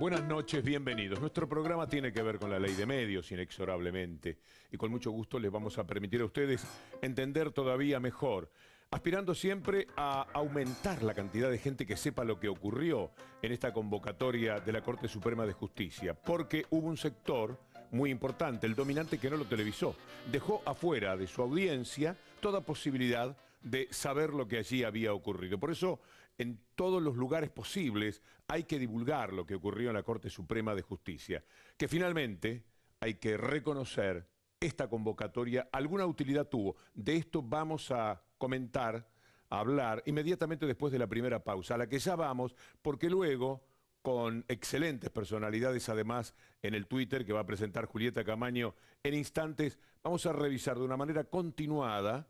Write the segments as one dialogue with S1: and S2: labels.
S1: Buenas noches, bienvenidos. Nuestro programa tiene que ver con la ley de medios, inexorablemente, y con mucho gusto les vamos a permitir a ustedes entender todavía mejor, aspirando siempre a aumentar la cantidad de gente que sepa lo que ocurrió en esta convocatoria de la Corte Suprema de Justicia, porque hubo un sector muy importante, el dominante, que no lo televisó. Dejó afuera de su audiencia toda posibilidad de saber lo que allí había ocurrido. Por eso, en todos los lugares posibles hay que divulgar lo que ocurrió en la Corte Suprema de Justicia, que finalmente hay que reconocer esta convocatoria alguna utilidad tuvo. De esto vamos a comentar, a hablar inmediatamente después de la primera pausa, a la que ya vamos, porque luego, con excelentes personalidades además en el Twitter que va a presentar Julieta Camaño en instantes, vamos a revisar de una manera continuada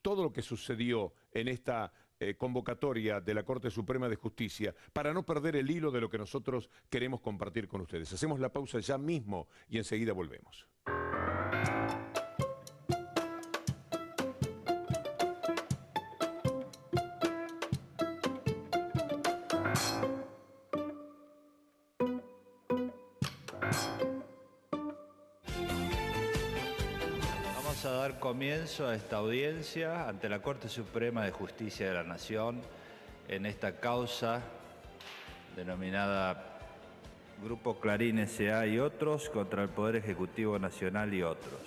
S1: todo lo que sucedió en esta convocatoria de la Corte Suprema de Justicia para no perder el hilo de lo que nosotros queremos compartir con ustedes. Hacemos la pausa ya mismo y enseguida volvemos.
S2: Vamos a dar comienzo a esta audiencia ante la Corte Suprema de Justicia de la Nación en esta causa denominada Grupo Clarín S.A. y otros contra el Poder Ejecutivo Nacional y otros.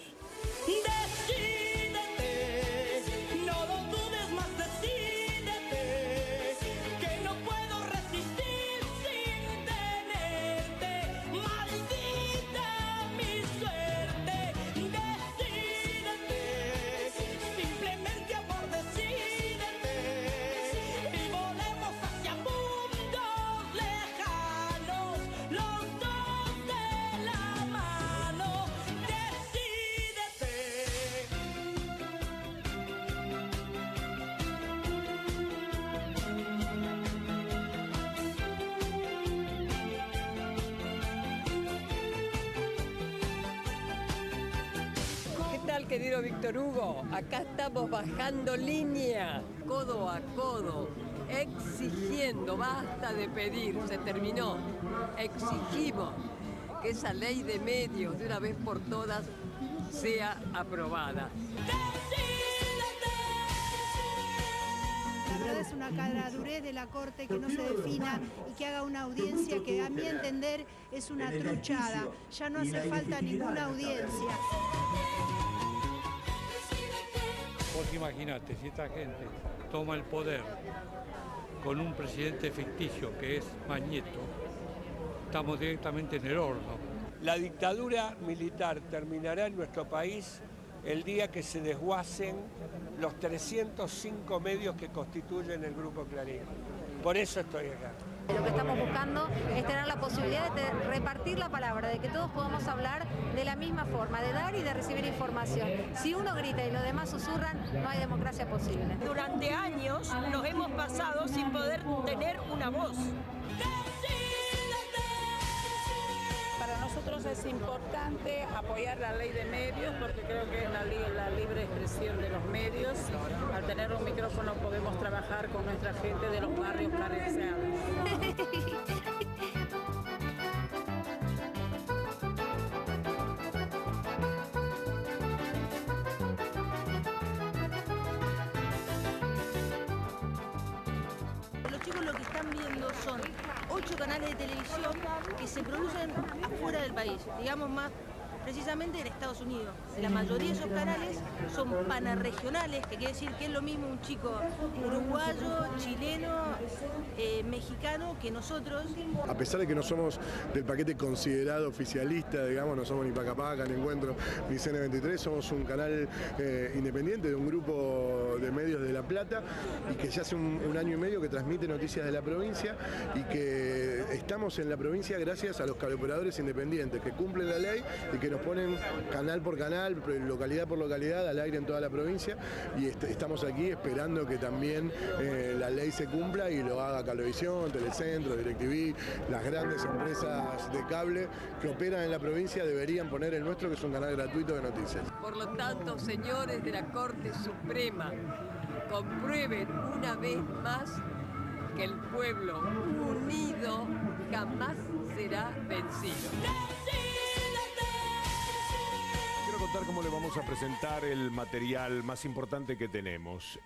S3: Querido Víctor Hugo, acá estamos bajando línea, codo a codo, exigiendo, basta de pedir, se terminó, exigimos que esa ley de medios de una vez por todas sea aprobada.
S4: La verdad es una caradurez de la Corte que no se defina y que haga una audiencia que, a mi entender, es una truchada. Ya no hace falta ninguna audiencia.
S5: Porque imagínate, si esta gente toma el poder con un presidente ficticio que es Mañeto, estamos directamente en el horno.
S6: La dictadura militar terminará en nuestro país el día que se desguacen los 305 medios que constituyen el Grupo Clarín. Por eso estoy acá.
S7: Lo que estamos buscando es tener la posibilidad de repartir la palabra, de que todos podamos hablar de la misma forma, de dar y de recibir información. Si uno grita y los demás susurran, no hay democracia posible.
S8: Durante años nos hemos pasado sin poder tener una voz.
S9: Para nosotros es importante apoyar la ley de medios porque creo que es la libre expresión de los medios. Al tener un micrófono podemos trabajar con nuestra gente de los barrios carenciados.
S4: Los chicos lo que están viendo son 8 canales de televisión que se producen afuera del país, digamos más precisamente en Estados Unidos. La mayoría de esos canales son panarregionales, que quiere decir que es lo mismo un chico uruguayo, chileno, mexicano que nosotros.
S10: A pesar de que no somos del paquete considerado oficialista, digamos, no somos ni Pacapaca, ni Encuentro, ni CN23, somos un canal independiente de un grupo de medios de La Plata y que ya hace un año y medio que transmite noticias de la provincia y que estamos en la provincia gracias a los cableoperadores independientes que cumplen la ley y que nos ponen canal por canal, localidad por localidad, al aire en toda la provincia y estamos aquí esperando que también la ley se cumpla y lo haga Cablevisión, Telecentro, DirecTV, las grandes empresas de cable que operan en la provincia deberían poner el nuestro, que es un canal gratuito de noticias.
S3: Por lo tanto, señores de la Corte Suprema, comprueben una vez más que el pueblo unido jamás será vencido.
S1: Quiero contar cómo le vamos a presentar el material más importante que tenemos.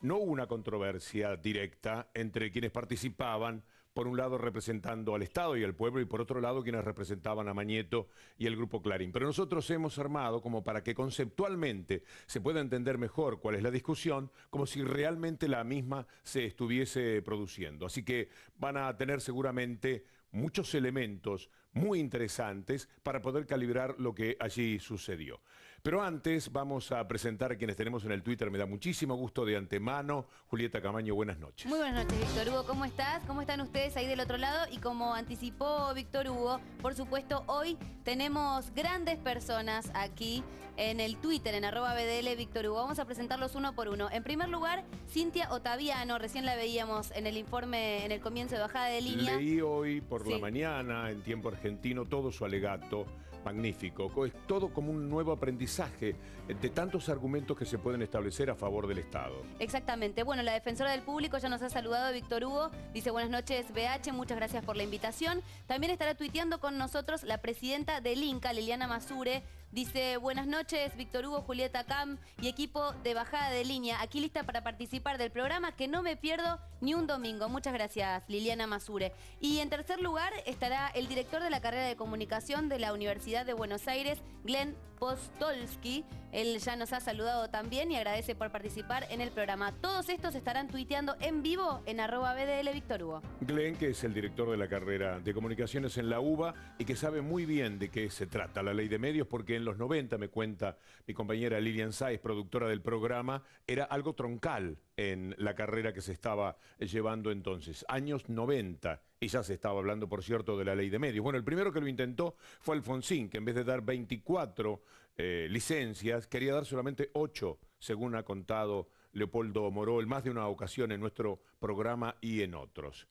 S1: No hubo una controversia directa entre quienes participaban, por un lado representando al Estado y al pueblo, y por otro lado quienes representaban a Mañeto y el Grupo Clarín. Pero nosotros hemos armado como para que conceptualmente se pueda entender mejor cuál es la discusión, como si realmente la misma se estuviese produciendo. Así que van a tener seguramente muchos elementos muy interesantes para poder calibrar lo que allí sucedió. Pero antes vamos a presentar a quienes tenemos en el Twitter. Me da muchísimo gusto de antemano. Julieta Camaño, buenas noches.
S11: Muy buenas noches, Víctor Hugo. ¿Cómo estás? ¿Cómo están ustedes ahí del otro lado? Y como anticipó Víctor Hugo, por supuesto, hoy tenemos grandes personas aquí en el Twitter, en @BDL Víctor Hugo. Vamos a presentarlos uno por uno. En primer lugar, Cintia Ottaviano, recién la veíamos en el informe, en el comienzo de bajada de línea.
S1: Leí hoy por la mañana, en tiempo argentino, todo su alegato. Magnífico. Es todo como un nuevo aprendizaje de tantos argumentos que se pueden establecer a favor del Estado.
S11: Exactamente. Bueno, la defensora del público ya nos ha saludado, Víctor Hugo. Dice, buenas noches, BH, muchas gracias por la invitación. También estará tuiteando con nosotros la presidenta del INCA, Liliana Masure. Dice, buenas noches, Víctor Hugo, Julieta Cam y equipo de bajada de línea. Aquí lista para participar del programa que no me pierdo ni un domingo. Muchas gracias, Liliana Masure. Y en tercer lugar estará el director de la carrera de comunicación de la Universidad de Buenos Aires, Glenn Postolsky. Él ya nos ha saludado también y agradece por participar en el programa. Todos estos estarán tuiteando en vivo en @BDL Víctor Hugo.
S1: Glenn, que es el director de la carrera de comunicaciones en la UBA y que sabe muy bien de qué se trata la ley de medios, porque en los 90, me cuenta mi compañera Lilian Sáez, productora del programa, era algo troncal en la carrera que se estaba llevando entonces. Años 90, y ya se estaba hablando, por cierto, de la ley de medios. Bueno, el primero que lo intentó fue Alfonsín, que en vez de dar 24 licencias, quería dar solamente 8, según ha contado Leopoldo Moró en más de una ocasión en nuestro programa y en otros.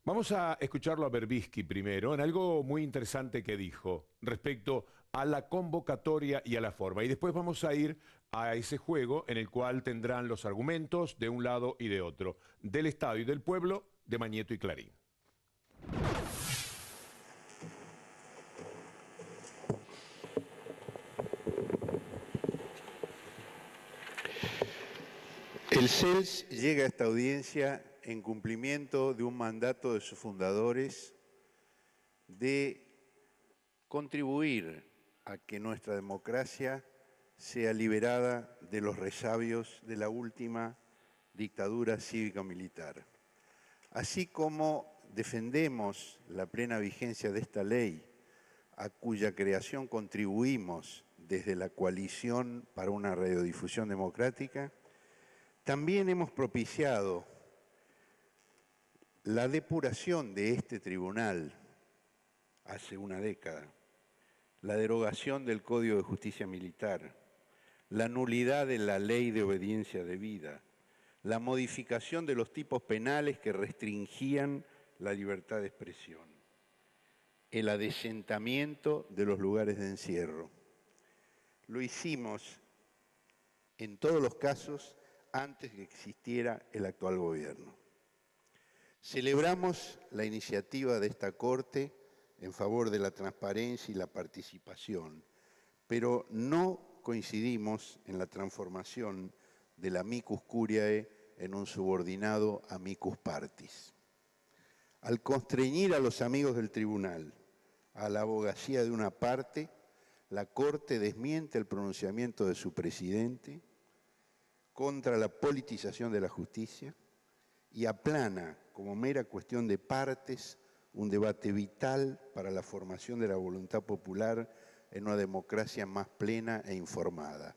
S1: Vamos a escucharlo a Berbisky primero, en algo muy interesante que dijo respecto a la convocatoria y a la forma. Y después vamos a ir a ese juego en el cual tendrán los argumentos de un lado y de otro, del Estado y del pueblo, de Mañeto y Clarín.
S12: El CELS llega a esta audiencia en cumplimiento de un mandato de sus fundadores de contribuir a que nuestra democracia sea liberada de los resabios de la última dictadura cívico-militar. Así como defendemos la plena vigencia de esta ley, a cuya creación contribuimos desde la Coalición para una Radiodifusión Democrática, también hemos propiciado la depuración de este tribunal hace una década, la derogación del Código de Justicia Militar, la nulidad de la Ley de Obediencia Debida, la modificación de los tipos penales que restringían la libertad de expresión, el adesentamiento de los lugares de encierro. Lo hicimos en todos los casos antes que existiera el actual gobierno. Celebramos la iniciativa de esta Corte en favor de la transparencia y la participación, pero no coincidimos en la transformación del amicus curiae en un subordinado amicus partis. Al constreñir a los amigos del tribunal a la abogacía de una parte, la Corte desmiente el pronunciamiento de su presidente contra la politización de la justicia y aplana como mera cuestión de partes un debate vital para la formación de la voluntad popular en una democracia más plena e informada.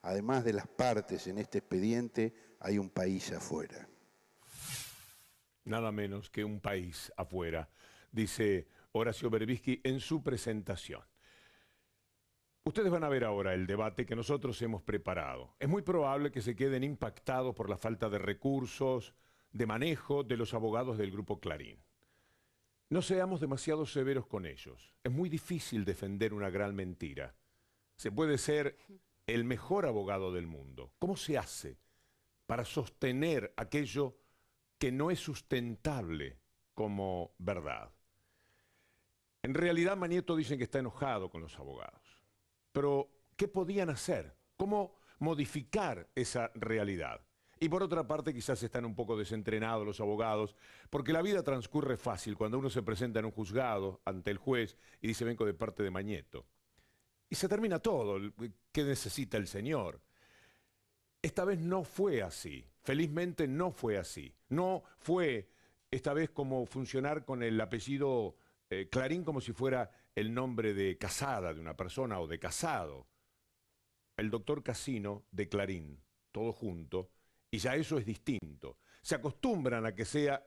S12: Además de las partes en este expediente, hay un país afuera.
S1: Nada menos que un país afuera, dice Horacio Berbisky en su presentación. Ustedes van a ver ahora el debate que nosotros hemos preparado. Es muy probable que se queden impactados por la falta de recursos, de manejo de los abogados del Grupo Clarín. No seamos demasiado severos con ellos. Es muy difícil defender una gran mentira. Se puede ser el mejor abogado del mundo. ¿Cómo se hace para sostener aquello que no es sustentable como verdad. En realidad, Mañeto dicen que está enojado con los abogados. Pero, ¿qué podían hacer? ¿Cómo modificar esa realidad? Y por otra parte, quizás están un poco desentrenados los abogados, porque la vida transcurre fácil cuando uno se presenta en un juzgado ante el juez y dice vengo de parte de Mañeto. Y se termina todo. ¿Qué necesita el señor? Esta vez no fue así. Felizmente no fue así. No fue esta vez como funcionar con el apellido Clarín como si fuera el nombre de casada de una persona o de casado. El doctor Casino de Clarín, todo junto, y ya eso es distinto. Se acostumbran a que sea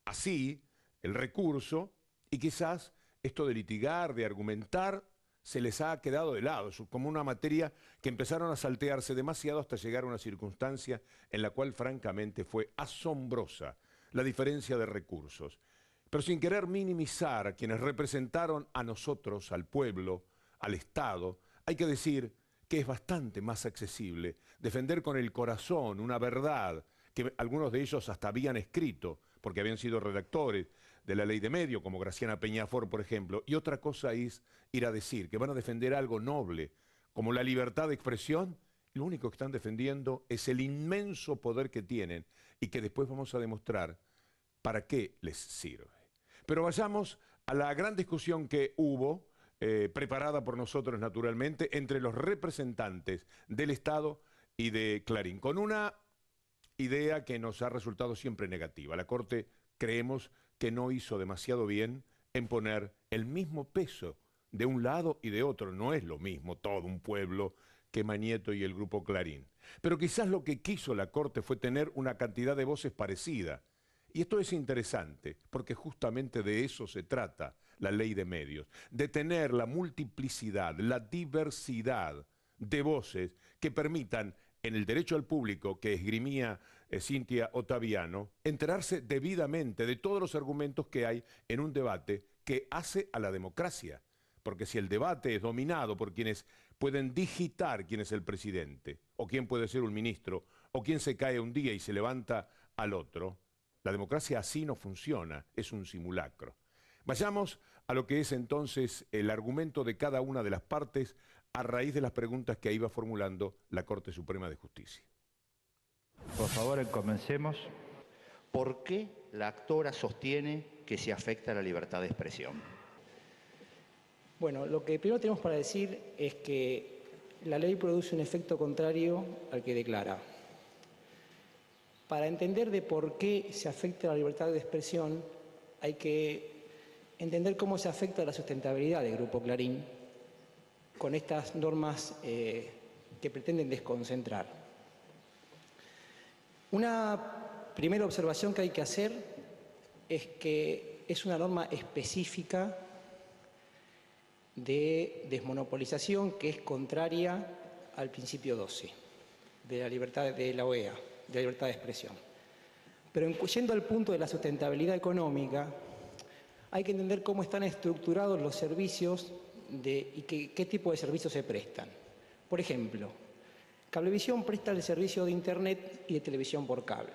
S1: así el recurso y quizás esto de litigar, de argumentar, se les ha quedado de lado. Es como una materia que empezaron a saltearse demasiado hasta llegar a una circunstancia en la cual francamente fue asombrosa la diferencia de recursos. Pero sin querer minimizar a quienes representaron a nosotros, al pueblo, al Estado, hay que decir que es bastante más accesible defender con el corazón una verdad que algunos de ellos hasta habían escrito, porque habían sido redactores de la Ley de Medios, como Graciana Peñafort, por ejemplo, y otra cosa es ir a decir que van a defender algo noble, como la libertad de expresión, y lo único que están defendiendo es el inmenso poder que tienen y que después vamos a demostrar para qué les sirve. Pero vayamos a la gran discusión que hubo, preparada por nosotros naturalmente, entre los representantes del Estado y de Clarín, con una idea que nos ha resultado siempre negativa. La Corte creemos que no hizo demasiado bien en poner el mismo peso de un lado y de otro. No es lo mismo todo un pueblo que Mañeto y el Grupo Clarín. Pero quizás lo que quiso la Corte fue tener una cantidad de voces parecida. Y esto es interesante, porque justamente de eso se trata la Ley de Medios, de tener la multiplicidad, la diversidad de voces que permitan, en el derecho al público que esgrimía Cintia Ottaviano, enterarse debidamente de todos los argumentos que hay en un debate que hace a la democracia. Porque si el debate es dominado por quienes pueden digitar quién es el presidente, o quién puede ser un ministro, o quién se cae un día y se levanta al otro, la democracia así no funciona, es un simulacro. Vayamos a lo que es entonces el argumento de cada una de las partes a raíz de las preguntas que iba formulando la Corte Suprema de Justicia.
S2: Por favor, comencemos.
S13: ¿Por qué la actora sostiene que se afecta a la libertad de expresión?
S14: Bueno, lo que primero tenemos para decir es que la ley produce un efecto contrario al que declara. Para entender de por qué se afecta la libertad de expresión, hay que entender cómo se afecta la sustentabilidad del Grupo Clarín con estas normas que pretenden desconcentrar. Una primera observación que hay que hacer es que es una norma específica de desmonopolización que es contraria al principio 12 de la libertad de la OEA, de la libertad de expresión. Pero yendo al punto de la sustentabilidad económica, hay que entender cómo están estructurados los servicios y qué tipo de servicios se prestan. Por ejemplo, Cablevisión presta el servicio de Internet y de televisión por cable.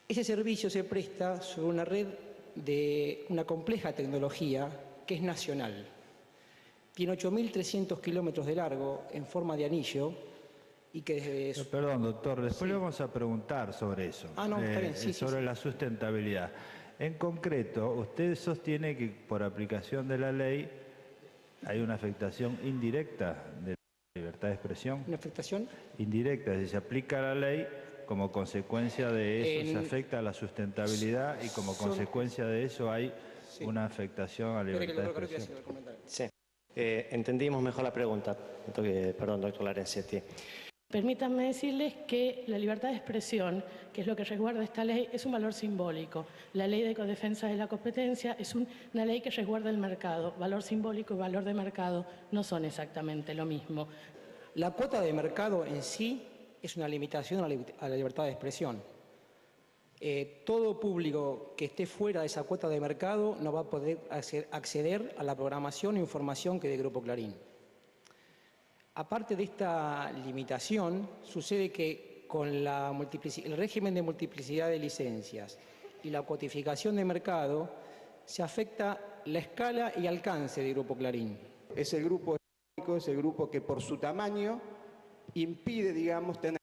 S14: Ese servicio se presta sobre una red de una compleja tecnología que es nacional. Tiene 8.300 kilómetros de largo en forma de anillo y que desde...
S2: Perdón, doctor, después le vamos a preguntar sobre eso.
S14: No, está bien,
S2: sobre la sustentabilidad. En concreto, usted sostiene que por aplicación de la ley hay una afectación indirecta de la libertad de expresión.
S14: ¿Una afectación?
S2: Indirecta, si se aplica la ley, como consecuencia de eso se afecta a la sustentabilidad y como consecuencia de eso hay una afectación a la libertad de expresión.
S15: Sí, entendimos mejor la pregunta. Perdón, doctor Larencetti.
S16: Permítanme decirles que la libertad de expresión, que es lo que resguarda esta ley, es un valor simbólico. La ley de defensa de la competencia es una ley que resguarda el mercado. Valor simbólico y valor de mercado no son exactamente lo mismo.
S14: La cuota de mercado en sí es una limitación a la libertad de expresión. Todo público que esté fuera de esa cuota de mercado no va a poder acceder a la programación e información que dé Grupo Clarín. Aparte de esta limitación, sucede que con el régimen de multiplicidad de licencias y la codificación de mercado, se afecta la escala y alcance de Grupo Clarín.
S17: Es el grupo que por su tamaño impide, digamos, tener,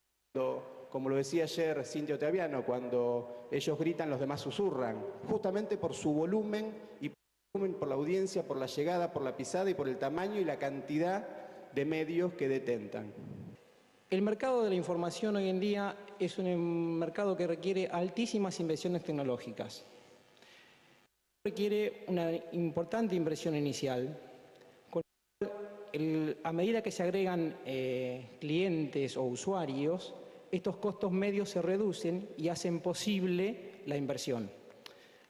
S17: como lo decía ayer Cintia Ottaviano, cuando ellos gritan, los demás susurran, justamente por su volumen y por la audiencia, por la llegada, por la pisada y por el tamaño y la cantidad de medios que detentan.
S14: El mercado de la información hoy en día es un mercado que requiere altísimas inversiones tecnológicas. Requiere una importante inversión inicial, con lo cual, a medida que se agregan clientes o usuarios, estos costos medios se reducen y hacen posible la inversión.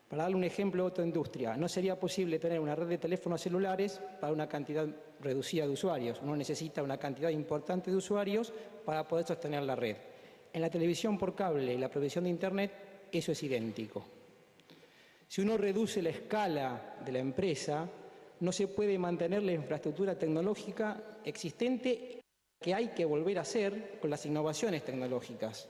S14: Para darle un ejemplo de otra industria, no sería posible tener una red de teléfonos celulares para una cantidad reducida de usuarios. Uno necesita una cantidad importante de usuarios para poder sostener la red. En la televisión por cable y la provisión de Internet, eso es idéntico. Si uno reduce la escala de la empresa, no se puede mantener la infraestructura tecnológica existente que hay que volver a hacer con las innovaciones tecnológicas.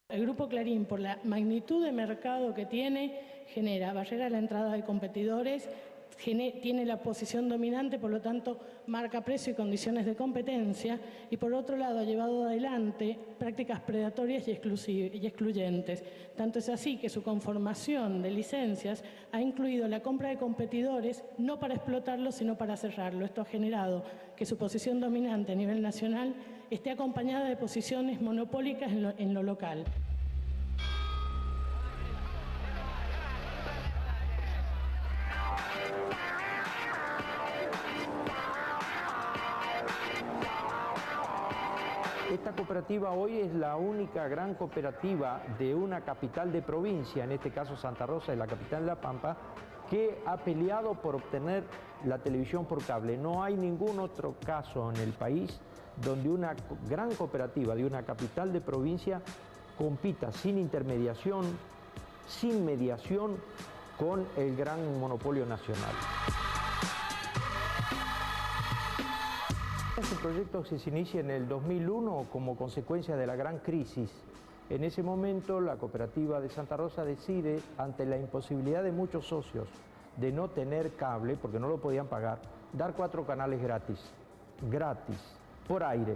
S16: El Grupo Clarín, por la magnitud de mercado que tiene, genera barrera a la entrada de competidores, tiene la posición dominante, por lo tanto marca precio y condiciones de competencia, y por otro lado ha llevado adelante prácticas predatorias y excluyentes. Tanto es así que su conformación de licencias ha incluido la compra de competidores no para explotarlo sino para cerrarlo. Esto ha generado que su posición dominante a nivel nacional esté acompañada de posiciones monopólicas en lo local.
S18: Esta cooperativa hoy es la única gran cooperativa de una capital de provincia, en este caso Santa Rosa, de la capital de La Pampa, que ha peleado por obtener la televisión por cable. No hay ningún otro caso en el país donde una gran cooperativa de una capital de provincia compita sin intermediación, sin mediación, con el gran monopolio nacional. Este proyecto se inicia en el 2001 como consecuencia de la gran crisis. En ese momento la cooperativa de Santa Rosa decide, ante la imposibilidad de muchos socios de no tener cable, porque no lo podían pagar, dar 4 canales gratis, por aire,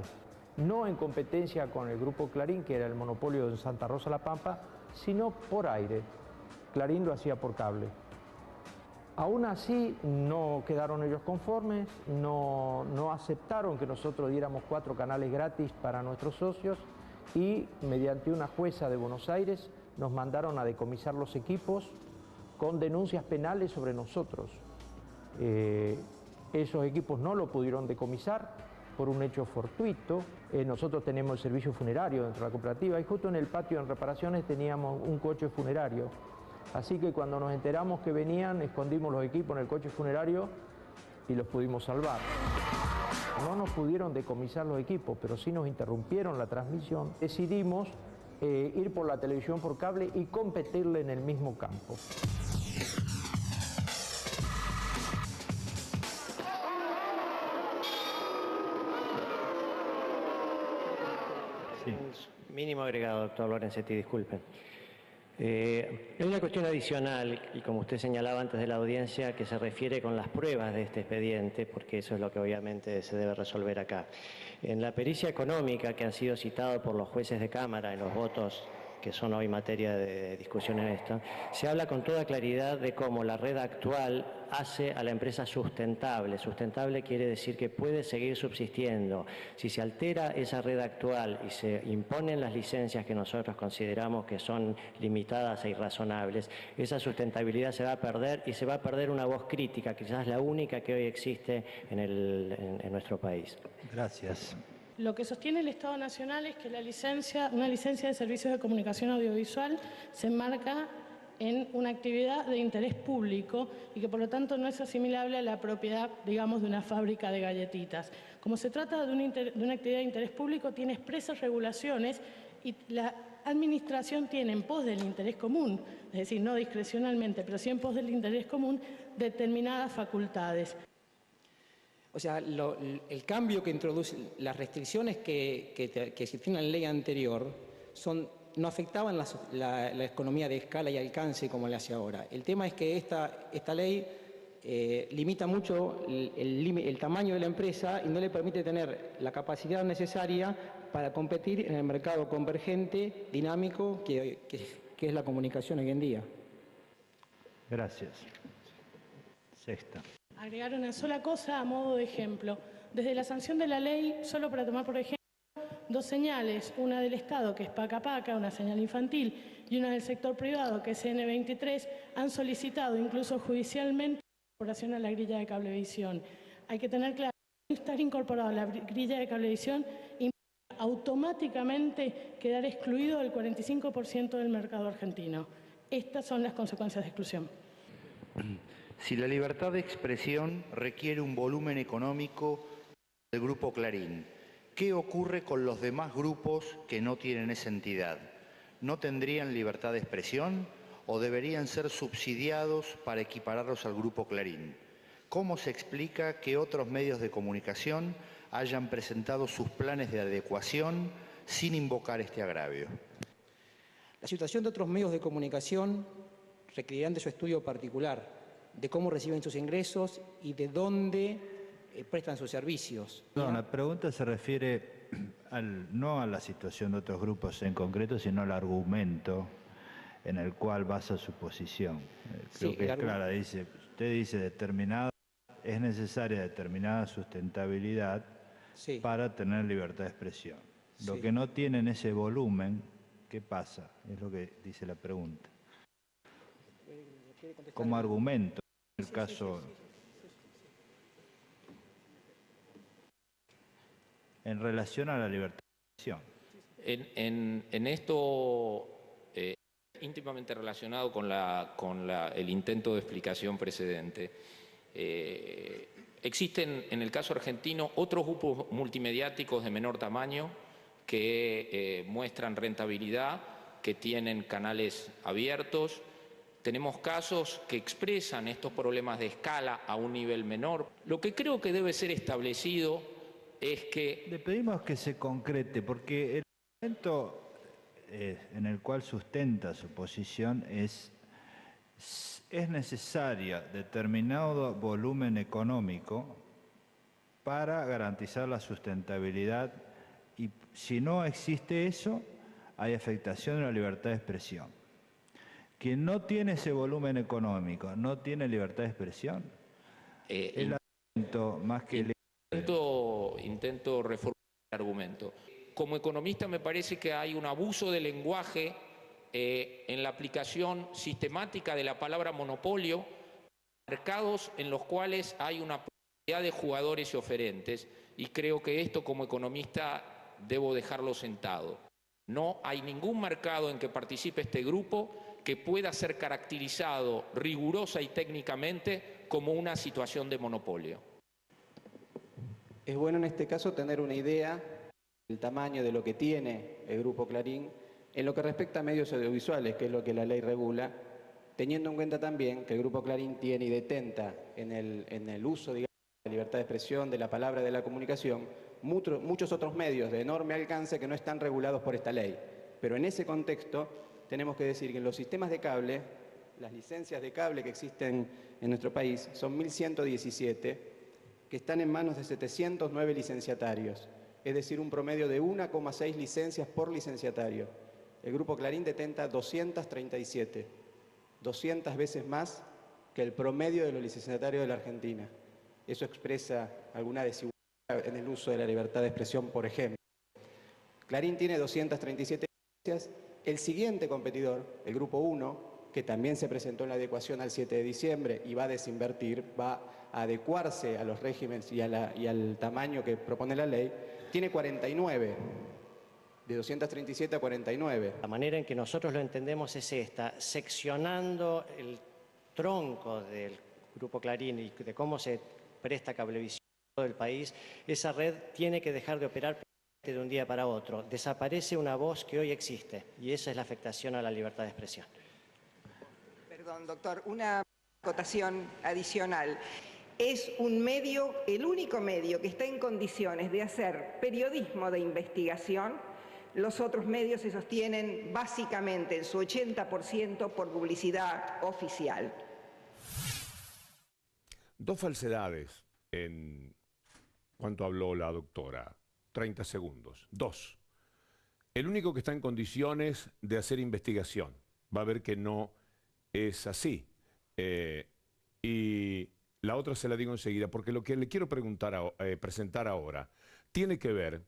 S18: no en competencia con el Grupo Clarín, que era el monopolio de Santa Rosa La Pampa, sino por aire. Clarín lo hacía por cable. Aún así no quedaron ellos conformes, no aceptaron que nosotros diéramos 4 canales gratis para nuestros socios y mediante una jueza de Buenos Aires nos mandaron a decomisar los equipos con denuncias penales sobre nosotros. Esos equipos no lo pudieron decomisar por un hecho fortuito. Nosotros tenemos el servicio funerario dentro de la cooperativa y justo en el patio en reparaciones teníamos un coche funerario. Así que cuando nos enteramos que venían, escondimos los equipos en el coche funerario y los pudimos salvar. No nos pudieron decomisar los equipos, pero sí nos interrumpieron la transmisión. Decidimos ir por la televisión por cable y competirle en el mismo campo.
S15: Sí. Mínimo agregado, doctor Lorenzetti, disculpe. Hay una cuestión adicional, y como usted señalaba antes de la audiencia, que se refiere con las pruebas de este expediente, porque eso es lo que obviamente se debe resolver acá. En la pericia económica que han sido citados por los jueces de Cámara en los votos que son hoy materia de discusión en esto, se habla con toda claridad de cómo la red actual hace a la empresa sustentable. Sustentable quiere decir que puede seguir subsistiendo. Si se altera esa red actual y se imponen las licencias que nosotros consideramos que son limitadas e irrazonables, esa sustentabilidad se va a perder y se va a perder una voz crítica, quizás la única que hoy existe en nuestro país.
S2: Gracias.
S16: Lo que sostiene el Estado Nacional es que una licencia de servicios de comunicación audiovisual se enmarca en una actividad de interés público y que por lo tanto no es asimilable a la propiedad, digamos, de una fábrica de galletitas. Como se trata de una actividad de interés público, tiene expresas regulaciones y la Administración tiene en pos del interés común, es decir, no discrecionalmente, pero sí en pos del interés común, determinadas facultades.
S14: O sea, el cambio que introduce, las restricciones que existían en la ley anterior son no afectaban la economía de escala y alcance como le hace ahora. El tema es que esta ley limita mucho el tamaño de la empresa y no le permite tener la capacidad necesaria para competir en el mercado convergente, dinámico, que es la comunicación hoy en día.
S2: Gracias. Sexta.
S16: Agregar una sola cosa a modo de ejemplo. Desde la sanción de la ley, solo para tomar por ejemplo, dos señales, una del Estado, que es Paca Paca, una señal infantil, y una del sector privado, que es N23, han solicitado incluso judicialmente la incorporación a la grilla de cablevisión. Hay que tener claro que estar incorporado a la grilla de cablevisión implica automáticamente quedar excluido del 45% del mercado argentino. Estas son las consecuencias de exclusión.
S13: Si la libertad de expresión requiere un volumen económico del Grupo Clarín, ¿qué ocurre con los demás grupos que no tienen esa entidad? ¿No tendrían libertad de expresión o deberían ser subsidiados para equipararlos al Grupo Clarín? ¿Cómo se explica que otros medios de comunicación hayan presentado sus planes de adecuación sin invocar este agravio?
S14: La situación de otros medios de comunicación requerirán de su estudio particular, de cómo reciben sus ingresos y de dónde prestan sus servicios.
S2: No, la pregunta se refiere no a la situación de otros grupos en concreto, sino al argumento en el cual basa su posición. Creo que es clara, usted dice es necesaria determinada sustentabilidad para tener libertad de expresión. Lo que no tienen ese volumen, ¿qué pasa? Es lo que dice la pregunta. Como argumento, en el caso... En relación a la libertad de expresión.
S19: En esto, íntimamente relacionado con el intento de explicación precedente, existen en el caso argentino otros grupos multimediáticos de menor tamaño que muestran rentabilidad, que tienen canales abiertos. Tenemos casos que expresan estos problemas de escala a un nivel menor. Lo que creo que debe ser establecido es que...
S2: Le pedimos que se concrete, porque el argumento en el cual sustenta su posición es necesaria determinado volumen económico para garantizar la sustentabilidad, y si no existe eso, hay afectación de la libertad de expresión. Quien no tiene ese volumen económico, no tiene libertad de expresión. El argumento más que...
S19: Intento reformular el argumento. Como economista me parece que hay un abuso de lenguaje en la aplicación sistemática de la palabra monopolio, mercados en los cuales hay una pluralidad de jugadores y oferentes, y creo que esto como economista debo dejarlo sentado. No hay ningún mercado en que participe este grupo que pueda ser caracterizado rigurosa y técnicamente como una situación de monopolio.
S17: Es bueno en este caso tener una idea del tamaño de lo que tiene el Grupo Clarín en lo que respecta a medios audiovisuales, que es lo que la ley regula, teniendo en cuenta también que el Grupo Clarín tiene y detenta en el uso, digamos, de la libertad de expresión, de la palabra, de la comunicación, muchos otros medios de enorme alcance que no están regulados por esta ley. Pero en ese contexto tenemos que decir que en los sistemas de cable, las licencias de cable que existen en nuestro país son 1.117, que están en manos de 709 licenciatarios, es decir, un promedio de 1,6 licencias por licenciatario. El Grupo Clarín detenta 237, 200 veces más que el promedio de los licenciatarios de la Argentina. Eso expresa alguna desigualdad en el uso de la libertad de expresión, por ejemplo. Clarín tiene 237 licencias. El siguiente competidor, el Grupo 1, que también se presentó en la adecuación al 7 de diciembre y va a desinvertir, va a adecuarse a los regímenes y al tamaño que propone la ley, tiene 49, de 237 a 49.
S15: La manera en que nosotros lo entendemos es esta, seccionando el tronco del Grupo Clarín y de cómo se presta cablevisión en todo el país, esa red tiene que dejar de operar de un día para otro. Desaparece una voz que hoy existe y esa es la afectación a la libertad de expresión.
S20: Perdón, doctor, una acotación adicional. Es un medio, el único medio que está en condiciones de hacer periodismo de investigación Los otros medios se sostienen básicamente en su 80% por publicidad oficial.
S1: Dos falsedades en cuanto habló la doctora. 30 segundos. Dos. El único que está en condiciones de hacer investigación. Va a ver que no es así. Y la otra se la digo enseguida, porque lo que le quiero presentar ahora tiene que ver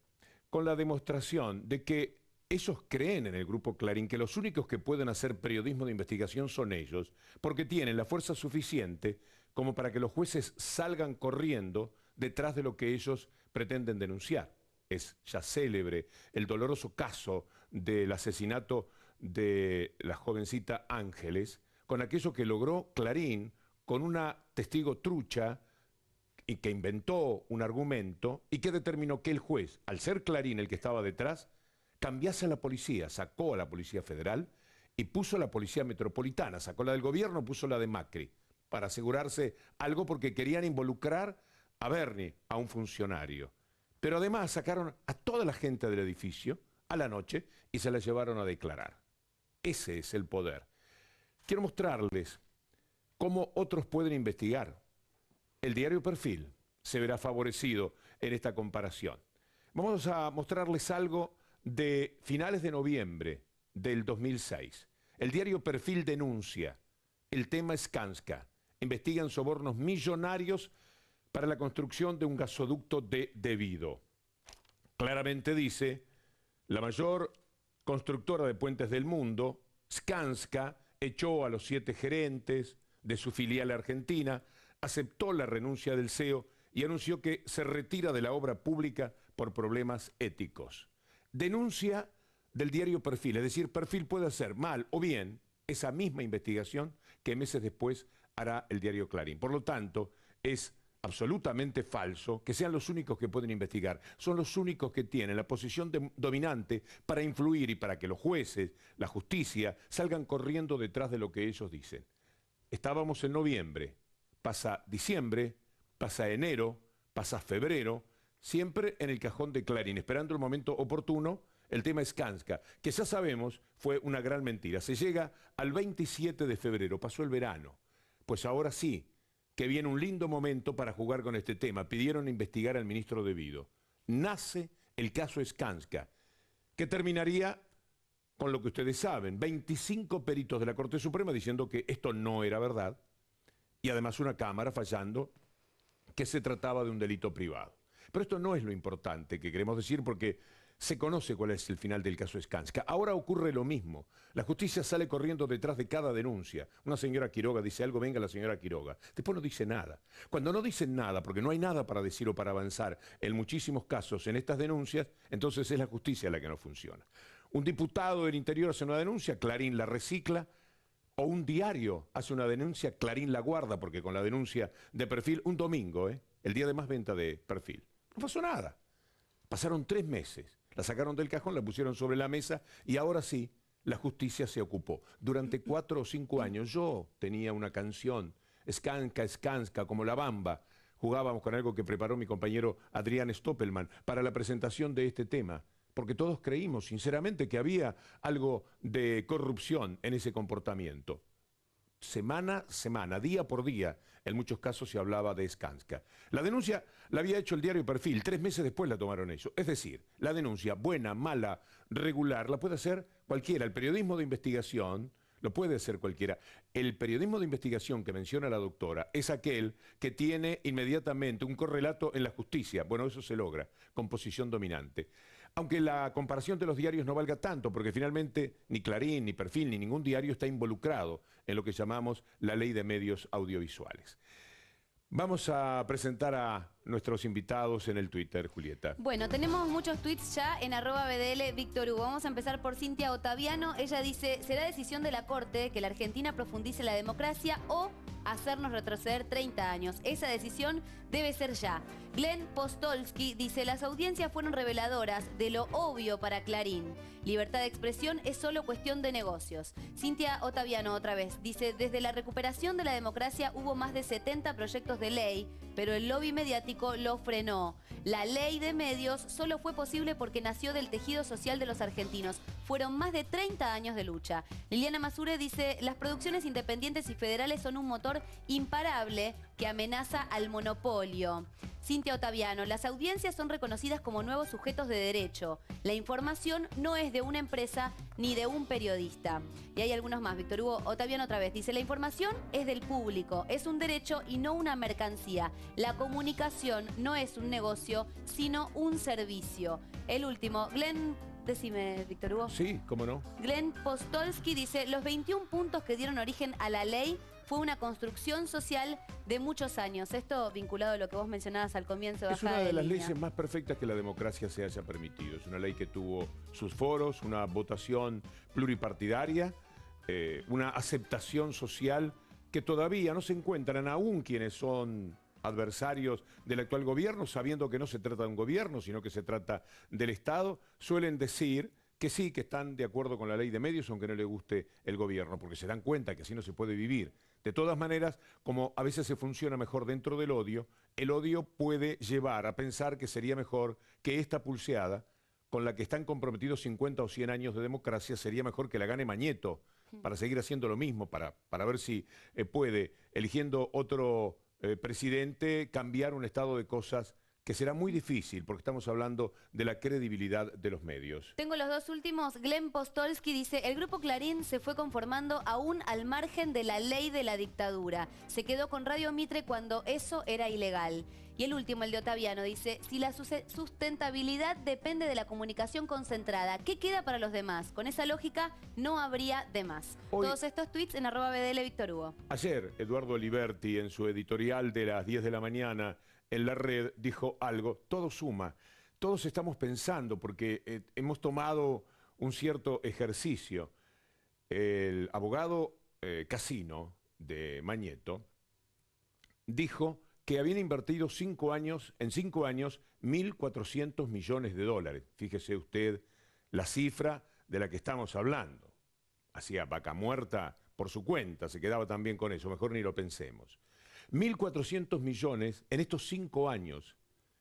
S1: con la demostración de que ellos creen en el Grupo Clarín, que los únicos que pueden hacer periodismo de investigación son ellos, porque tienen la fuerza suficiente como para que los jueces salgan corriendo detrás de lo que ellos pretenden denunciar. Es ya célebre el doloroso caso del asesinato de la jovencita Ángeles, con aquello que logró Clarín, con una testigo trucha y que inventó un argumento y que determinó que el juez, al ser Clarín el que estaba detrás, cambiase a la policía, sacó a la Policía Federal y puso a la Policía Metropolitana, sacó la del gobierno, puso la de Macri, para asegurarse algo porque querían involucrar a Berni, a un funcionario. Pero además sacaron a toda la gente del edificio a la noche y se la llevaron a declarar. Ese es el poder. Quiero mostrarles cómo otros pueden investigar. El diario Perfil se verá favorecido en esta comparación. Vamos a mostrarles algo de finales de noviembre del 2006. El diario Perfil denuncia el tema Skanska. Investigan sobornos millonarios para la construcción de un gasoducto de Devido. Claramente dice, la mayor constructora de puentes del mundo, Skanska, echó a los 7 gerentes de su filial argentina, aceptó la renuncia del CEO y anunció que se retira de la obra pública por problemas éticos. Denuncia del diario Perfil, es decir, Perfil puede hacer mal o bien esa misma investigación que meses después hará el diario Clarín. Por lo tanto, es absolutamente falso que sean los únicos que pueden investigar. Son los únicos que tienen la posición dominante para influir y para que los jueces, la justicia, salgan corriendo detrás de lo que ellos dicen. Estábamos en noviembre, pasa diciembre, pasa enero, pasa febrero, siempre en el cajón de Clarín, esperando el momento oportuno, el tema Skanska, que ya sabemos fue una gran mentira. Se llega al 27 de febrero, pasó el verano. Pues ahora sí, que viene un lindo momento para jugar con este tema. Pidieron investigar al ministro Devido. Nace el caso Skanska, que terminaría con lo que ustedes saben, 25 peritos de la Corte Suprema diciendo que esto no era verdad, y además una Cámara fallando que se trataba de un delito privado. Pero esto no es lo importante que queremos decir, porque se conoce cuál es el final del caso Skanska. Ahora ocurre lo mismo. La justicia sale corriendo detrás de cada denuncia. Una señora Quiroga dice algo, venga la señora Quiroga. Después no dice nada. Cuando no dicen nada, porque no hay nada para decir o para avanzar en muchísimos casos en estas denuncias, entonces es la justicia la que no funciona. Un diputado del Interior hace una denuncia, Clarín la recicla, o un diario hace una denuncia, Clarín la guarda, porque con la denuncia de Perfil, un domingo, el día de más venta de Perfil, no pasó nada. Pasaron 3 meses. La sacaron del cajón, la pusieron sobre la mesa y ahora sí, la justicia se ocupó. Durante 4 o 5 años yo tenía una canción, Skanska, Skanska, como La Bamba. Jugábamos con algo que preparó mi compañero Adrián Stoppelman para la presentación de este tema, porque todos creímos sinceramente que había algo de corrupción en ese comportamiento. Semana a semana, día por día, en muchos casos se hablaba de Skanska. La denuncia la había hecho el diario Perfil, 3 meses después la tomaron ellos. Es decir, la denuncia, buena, mala, regular, la puede hacer cualquiera. El periodismo de investigación lo puede hacer cualquiera. El periodismo de investigación que menciona la doctora es aquel que tiene inmediatamente un correlato en la justicia. Bueno, eso se logra con posición dominante. Aunque la comparación de los diarios no valga tanto, porque finalmente ni Clarín, ni Perfil, ni ningún diario está involucrado en lo que llamamos la ley de medios audiovisuales. Vamos a presentar a nuestros invitados en el Twitter, Julieta.
S11: Bueno, tenemos muchos tweets ya en @BDL Víctor Hugo. Vamos a empezar por Cintia Otaviano. Ella dice, será decisión de la Corte que la Argentina profundice la democracia o hacernos retroceder 30 años. Esa decisión debe ser ya. Glenn Postolsky dice, las audiencias fueron reveladoras de lo obvio para Clarín. Libertad de expresión es solo cuestión de negocios. Cintia Ottaviano otra vez dice, desde la recuperación de la democracia hubo más de 70 proyectos de ley, pero el lobby mediático lo frenó. La ley de medios solo fue posible porque nació del tejido social de los argentinos. Fueron más de 30 años de lucha. Liliana Masure dice, las producciones independientes y federales son un motor imparable que amenaza al monopolio. Cintia Ottaviano, las audiencias son reconocidas como nuevos sujetos de derecho. La información no es de una empresa ni de un periodista. Y hay algunos más. Víctor Hugo Ottaviano otra vez dice, la información es del público, es un derecho y no una mercancía. La comunicación no es un negocio, sino un servicio. El último, Glenn... Decime, Víctor Hugo.
S1: Sí, cómo no.
S11: Glenn Postolsky dice, los 21 puntos que dieron origen a la ley fue una construcción social de muchos años. Esto vinculado a lo que vos mencionabas al comienzo.
S1: Es una de las leyes más perfectas que la democracia se haya permitido. Es una ley que tuvo sus foros, una votación pluripartidaria, una aceptación social que todavía no se encuentran aún quienes son adversarios del actual gobierno, sabiendo que no se trata de un gobierno, sino que se trata del Estado, suelen decir que sí, que están de acuerdo con la ley de medios, aunque no les guste el gobierno, porque se dan cuenta que así no se puede vivir. De todas maneras, como a veces se funciona mejor dentro del odio, el odio puede llevar a pensar que sería mejor que esta pulseada, con la que están comprometidos 50 o 100 años de democracia, sería mejor que la gane Mañeto, para seguir haciendo lo mismo, para ver si puede, eligiendo otro presidente, cambiar un estado de cosas que será muy difícil, porque estamos hablando de la credibilidad de los medios.
S11: Tengo los dos últimos. Glenn Postolsky dice, el Grupo Clarín se fue conformando aún al margen de la ley de la dictadura. Se quedó con Radio Mitre cuando eso era ilegal. Y el último, el de Ottaviano, dice, si la sustentabilidad depende de la comunicación concentrada, ¿qué queda para los demás? Con esa lógica no habría demás. Todos estos tweets en @BDL Víctor Hugo.
S1: Ayer, Eduardo Oliverti, en su editorial de las 10 de la mañana, en La Red, dijo algo, todo suma. Todos estamos pensando, porque hemos tomado un cierto ejercicio. El abogado Casino de Mañeto dijo que habían invertido en 5 años 1.400 millones de dólares. Fíjese usted la cifra de la que estamos hablando. Hacía vaca muerta por su cuenta, se quedaba también con eso, mejor ni lo pensemos. 1.400 millones en estos 5 años.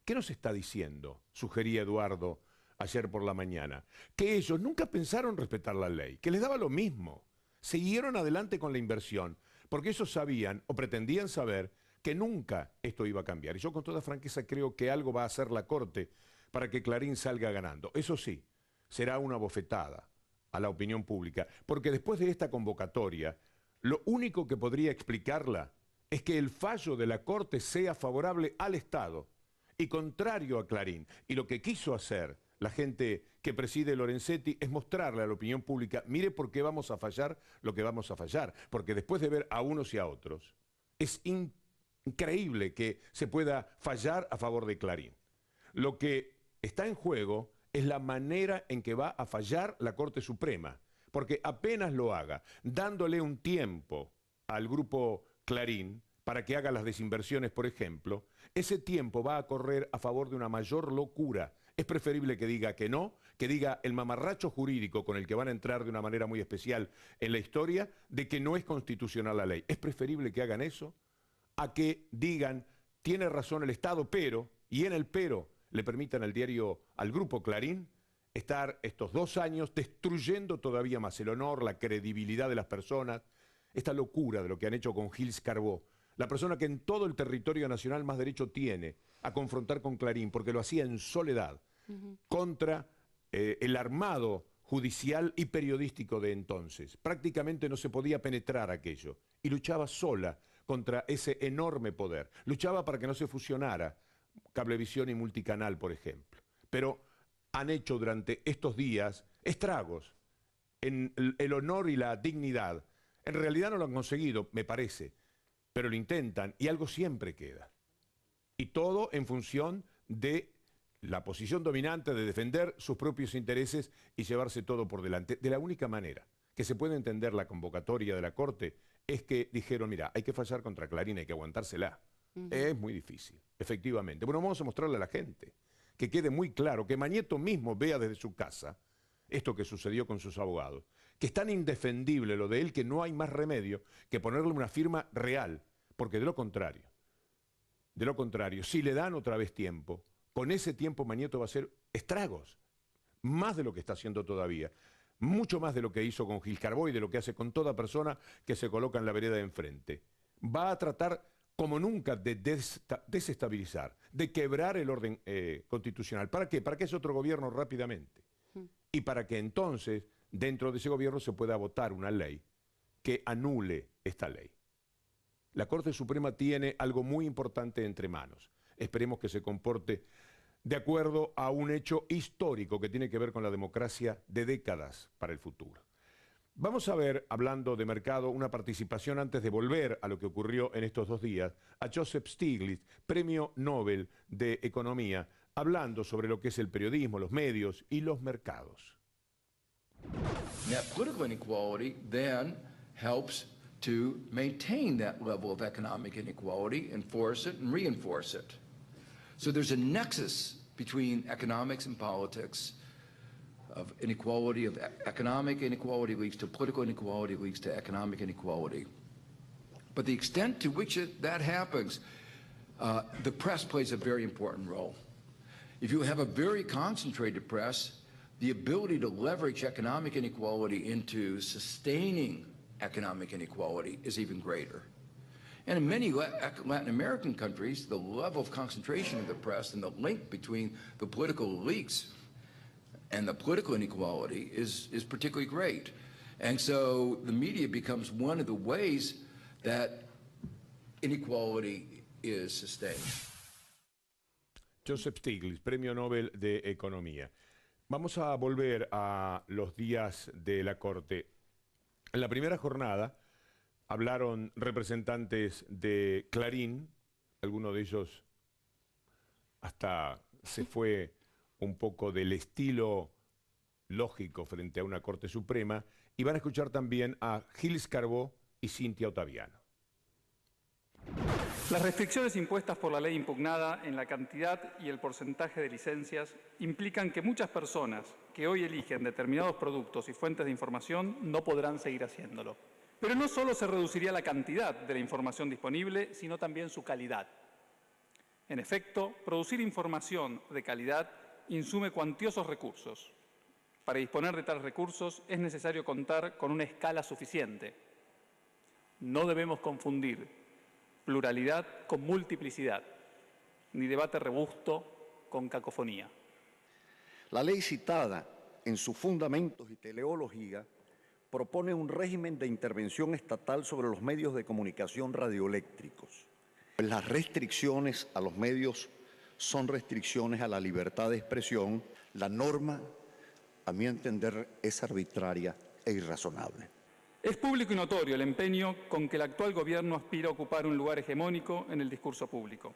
S1: ¿Qué nos está diciendo? Sugería Eduardo ayer por la mañana. Que ellos nunca pensaron respetar la ley, que les daba lo mismo. Siguieron adelante con la inversión, porque ellos sabían o pretendían saber que nunca esto iba a cambiar. Y yo con toda franqueza creo que algo va a hacer la Corte para que Clarín salga ganando. Eso sí, será una bofetada a la opinión pública, porque después de esta convocatoria, lo único que podría explicarla es que el fallo de la Corte sea favorable al Estado y contrario a Clarín. Y lo que quiso hacer la gente que preside Lorenzetti es mostrarle a la opinión pública, mire por qué vamos a fallar lo que vamos a fallar, porque después de ver a unos y a otros, es increíble que se pueda fallar a favor de Clarín. Lo que está en juego es la manera en que va a fallar la Corte Suprema, porque apenas lo haga, dándole un tiempo al grupo Clarín para que haga las desinversiones, por ejemplo, ese tiempo va a correr a favor de una mayor locura. Es preferible que diga que no, que diga el mamarracho jurídico con el que van a entrar de una manera muy especial en la historia, de que no es constitucional la ley. Es preferible que hagan eso a que digan, tiene razón el Estado, pero, y en el pero, le permitan al grupo Clarín estar estos 2 años destruyendo todavía más el honor, la credibilidad de las personas, esta locura de lo que han hecho con Gilles Carbó, la persona que en todo el territorio nacional más derecho tiene a confrontar con Clarín, porque lo hacía en soledad, contra el armado judicial y periodístico de entonces. Prácticamente no se podía penetrar aquello, y luchaba sola contra ese enorme poder. Luchaba para que no se fusionara Cablevisión y Multicanal, por ejemplo. Pero han hecho durante estos días estragos en el honor y la dignidad. En realidad no lo han conseguido, me parece, pero lo intentan y algo siempre queda. Y todo en función de la posición dominante de defender sus propios intereses y llevarse todo por delante. De la única manera que se puede entender la convocatoria de la Corte es que dijeron, mira, hay que fallar contra Clarín, hay que aguantársela. Es muy difícil, efectivamente. Bueno, vamos a mostrarle a la gente, que quede muy claro, que Mañeto mismo vea desde su casa, esto que sucedió con sus abogados, que es tan indefendible lo de él que no hay más remedio que ponerle una firma real, porque de lo contrario, si le dan otra vez tiempo, con ese tiempo Mañeto va a hacer estragos, más de lo que está haciendo todavía, mucho más de lo que hizo con Gil Carbó y de lo que hace con toda persona que se coloca en la vereda de enfrente. Va a tratar como nunca de desestabilizar, de quebrar el orden constitucional. ¿Para qué? Para que ese otro gobierno rápidamente. Y para que entonces, dentro de ese gobierno, se pueda votar una ley que anule esta ley. La Corte Suprema tiene algo muy importante entre manos. Esperemos que se comporte de acuerdo a un hecho histórico que tiene que ver con la democracia de décadas para el futuro. Vamos a ver, hablando de mercado, una participación antes de volver a lo que ocurrió en estos 2 días, a Joseph Stiglitz, Premio Nobel de Economía, hablando sobre lo que es el periodismo, los medios y los mercados.
S21: Net political inequality then helps to maintain that level of economic inequality, enforce it, and reinforce it. So there's a nexus between economics and politics, of inequality, of economic inequality leads to political inequality, leads to economic inequality. But the extent to which that happens, the press plays a very important role. If you have a very concentrated press, the ability to leverage economic inequality into sustaining economic inequality is even greater. And in many Latin American countries, the level of concentration of the press and the link between the political elites and the political inequality is particularly great. And so the media becomes one of the ways that inequality is sustained.
S1: Joseph Stiglitz, Premio Nobel de Economía. Vamos a volver a los días de la Corte. En la primera jornada hablaron representantes de Clarín, alguno de ellos hasta se fue un poco del estilo lógico frente a una Corte Suprema, y van a escuchar también a Gil Carbó y Cintia Ottaviano.
S22: Las restricciones impuestas por la ley impugnada en la cantidad y el porcentaje de licencias implican que muchas personas que hoy eligen determinados productos y fuentes de información no podrán seguir haciéndolo. Pero no solo se reduciría la cantidad de la información disponible, sino también su calidad. En efecto, producir información de calidad insume cuantiosos recursos. Para disponer de tales recursos es necesario contar con una escala suficiente. No debemos confundir pluralidad con multiplicidad, ni debate robusto con cacofonía.
S23: La ley citada en sus fundamentos y teleología propone un régimen de intervención estatal sobre los medios de comunicación radioeléctricos. Las restricciones a los medios son restricciones a la libertad de expresión. La norma, a mi entender, es arbitraria e irrazonable.
S22: Es público y notorio el empeño con que el actual gobierno aspira a ocupar un lugar hegemónico en el discurso público.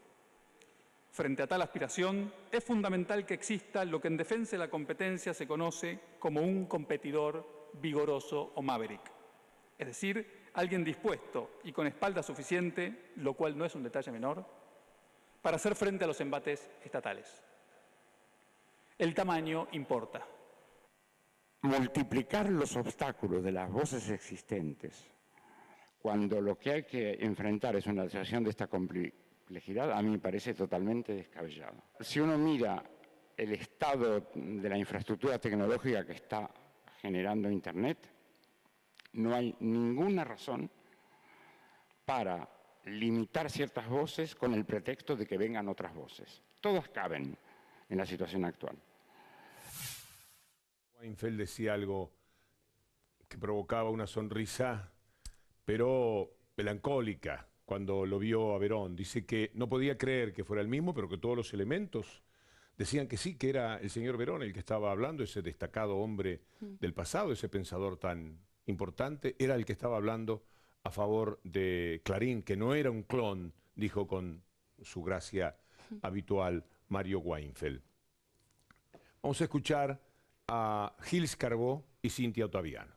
S22: Frente a tal aspiración, es fundamental que exista lo que en defensa de la competencia se conoce como un competidor vigoroso o maverick, es decir, alguien dispuesto y con espalda suficiente, lo cual no es un detalle menor, para hacer frente a los embates estatales. El tamaño importa.
S24: Multiplicar los obstáculos de las voces existentes cuando lo que hay que enfrentar es una situación de esta complejidad, a mí me parece totalmente descabellado. Si uno mira el estado de la infraestructura tecnológica que está generando Internet, no hay ninguna razón para limitar ciertas voces con el pretexto de que vengan otras voces. Todas caben en la situación actual.
S1: Weinfeld decía algo que provocaba una sonrisa, pero melancólica, cuando lo vio a Verón. Dice que no podía creer que fuera el mismo, pero que todos los elementos decían que sí, que era el señor Verón el que estaba hablando, ese destacado hombre del pasado, ese pensador tan importante, era el que estaba hablando a favor de Clarín, que no era un clon, dijo con su gracia habitual Mario Weinfeld. Vamos a escuchar a Gil Carbó y Cintia Ottaviano.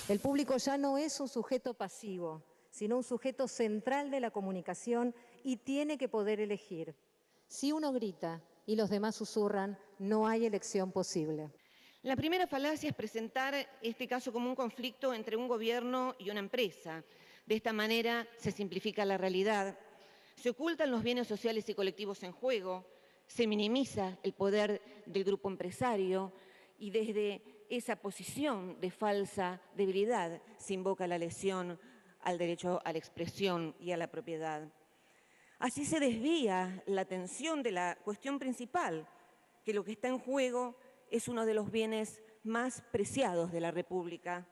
S25: El público ya no es un sujeto pasivo, sino un sujeto central de la comunicación y tiene que poder elegir. Si uno grita y los demás susurran, no hay elección posible.
S20: La primera falacia es presentar este caso como un conflicto entre un gobierno y una empresa. De esta manera se simplifica la realidad, se ocultan los bienes sociales y colectivos en juego, se minimiza el poder del grupo empresario y desde esa posición de falsa debilidad se invoca la lesión al derecho a la expresión y a la propiedad. Así se desvía la atención de la cuestión principal, que lo que está en juego es uno de los bienes más preciados de la República,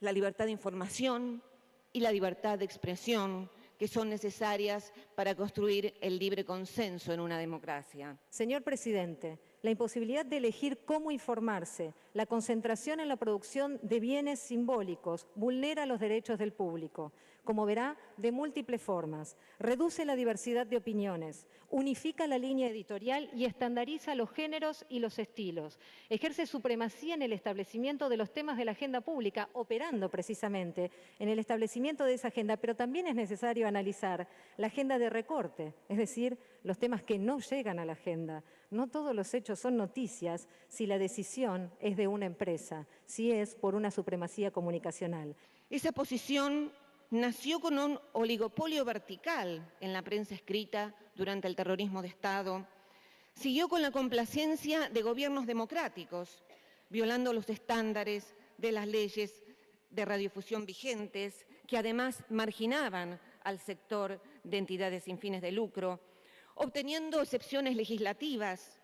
S20: la libertad de información y la libertad de expresión, que son necesarias para construir el libre consenso en una democracia.
S25: Señor presidente, la imposibilidad de elegir cómo informarse, la concentración en la producción de bienes simbólicos vulnera los derechos del público, como verá, de múltiples formas. Reduce la diversidad de opiniones, unifica la línea editorial y estandariza los géneros y los estilos. Ejerce supremacía en el establecimiento de los temas de la agenda pública, operando precisamente en el establecimiento de esa agenda, pero también es necesario analizar la agenda de recorte, es decir, los temas que no llegan a la agenda. No todos los hechos son noticias si la decisión es de una empresa, si es por una supremacía comunicacional.
S20: Esa posición nació con un oligopolio vertical en la prensa escrita durante el terrorismo de Estado, siguió con la complacencia de gobiernos democráticos, violando los estándares de las leyes de radiodifusión vigentes, que además marginaban al sector de entidades sin fines de lucro, obteniendo excepciones legislativas,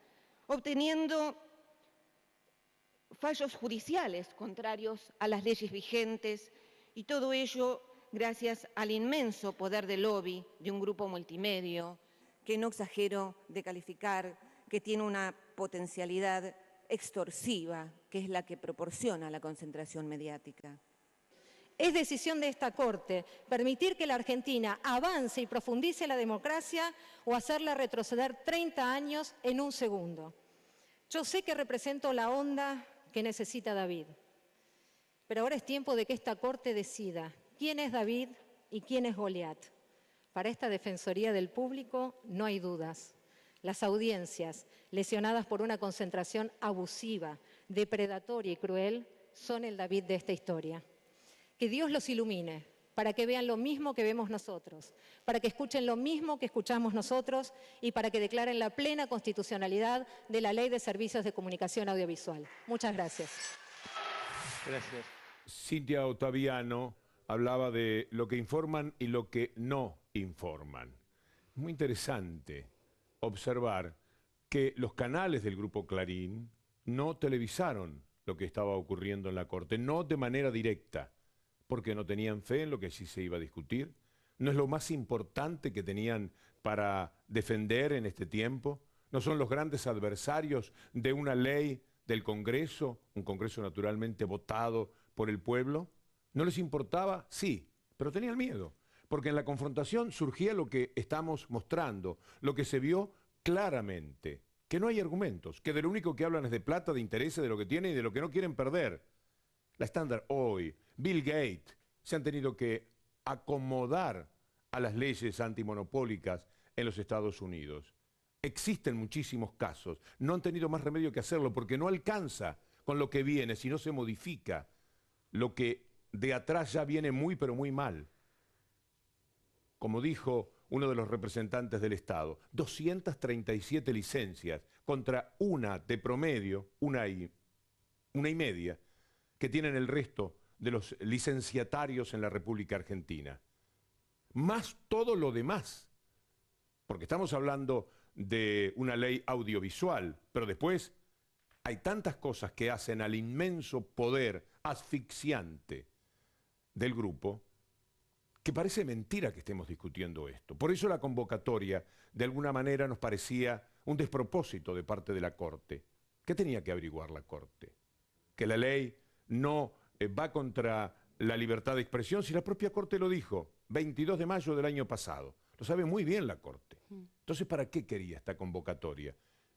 S20: obteniendo fallos judiciales contrarios a las leyes vigentes, y todo ello gracias al inmenso poder de lobby de un grupo multimedio que no exagero de calificar, que tiene una potencialidad extorsiva, que es la que proporciona la concentración mediática.
S25: Es decisión de esta Corte permitir que la Argentina avance y profundice la democracia o hacerla retroceder 30 años en un segundo. Yo sé que represento la onda que necesita David, pero ahora es tiempo de que esta Corte decida quién es David y quién es Goliat. Para esta Defensoría del Público no hay dudas. Las audiencias, lesionadas por una concentración abusiva, depredatoria y cruel, son el David de esta historia. Que Dios los ilumine, para que vean lo mismo que vemos nosotros, para que escuchen lo mismo que escuchamos nosotros y para que declaren la plena constitucionalidad de la Ley de Servicios de Comunicación Audiovisual. Muchas gracias.
S1: Gracias. Cintia Ottaviano hablaba de lo que informan y lo que no informan. Muy interesante observar que los canales del Grupo Clarín no televisaron lo que estaba ocurriendo en la Corte, no de manera directa, porque no tenían fe en lo que sí se iba a discutir. ¿No es lo más importante que tenían para defender en este tiempo? ¿No son los grandes adversarios de una ley del Congreso, un Congreso naturalmente votado por el pueblo? ¿No les importaba? Sí, pero tenían miedo, porque en la confrontación surgía lo que estamos mostrando, lo que se vio claramente, que no hay argumentos, que de lo único que hablan es de plata, de intereses, de lo que tienen y de lo que no quieren perder. La Standard Oil, Bill Gates, se han tenido que acomodar a las leyes antimonopólicas en los Estados Unidos. Existen muchísimos casos, no han tenido más remedio que hacerlo porque no alcanza con lo que viene, si no se modifica lo que de atrás ya viene muy pero muy mal. Como dijo uno de los representantes del Estado, 237 licencias contra una de promedio, una y media, que tienen el resto de los licenciatarios en la República Argentina. Más todo lo demás, porque estamos hablando de una ley audiovisual, pero después hay tantas cosas que hacen al inmenso poder asfixiante del grupo que parece mentira que estemos discutiendo esto. Por eso la convocatoria, de alguna manera, nos parecía un despropósito de parte de la Corte. ¿Qué tenía que averiguar la Corte? Que la ley no va contra la libertad de expresión, si la propia Corte lo dijo, 22 de mayo del año pasado. Lo sabe muy bien la Corte. Entonces, ¿para qué quería esta convocatoria?